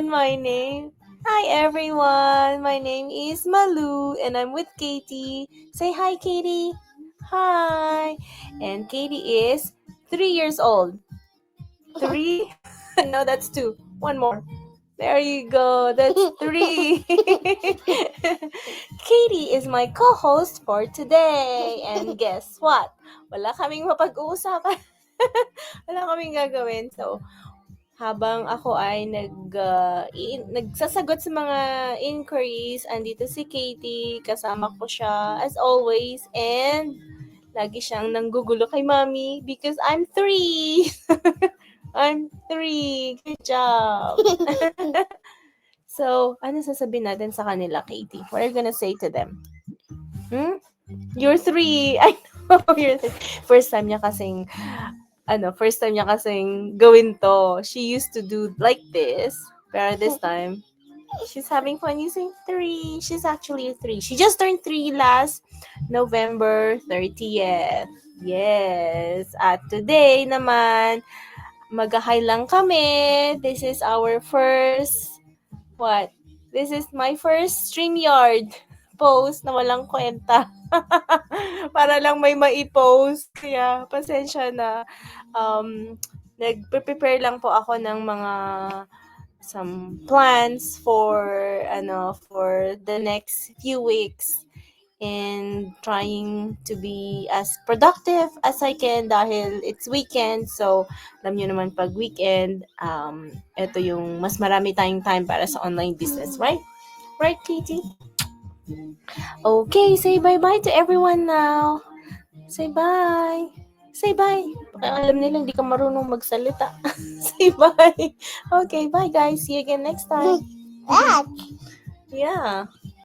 mention my name. Hi everyone, my name is Malu and I'm with Katie. Say hi, Katie. Hi. And Katie is 3 years old. 3? No, that's 2. One more. There you go. That's 3. Katie is my co-host for today. And guess what? Wala kaming mapag-uusapan. Wala kaming gagawin. So, habang ako ay nagsasagot sa mga inquiries, andito si Katie, kasama ko siya as always, and lagi siyang nanggugulo kay Mommy because I'm 3. I'm 3. Good job. So, ano sasabihin natin sa kanila, Katie? What are you gonna say to them? You're 3. I know, you're 3. First time niya kasing gawin to. She used to do like this, pero this time, she's having fun using 3. She's actually 3. She just turned 3 last November 30th. Yes. At today naman, mag-hi lang kami. This is our first, This is my first StreamYard post na walang kwenta. Para lang may maipost. Kaya, pasensya na. Nag-prepare lang po ako ng some plans for the next few weeks and trying to be as productive as I can dahil it's weekend. So, alam nyo naman pag weekend, ito yung mas marami tayong time para sa online business, right? Right, Katie? Okay, say bye-bye to everyone now. Say bye. Say bye. Alam nila hindi ka marunong magsalita. Say bye. Okay, bye guys. See you again next time. Yeah.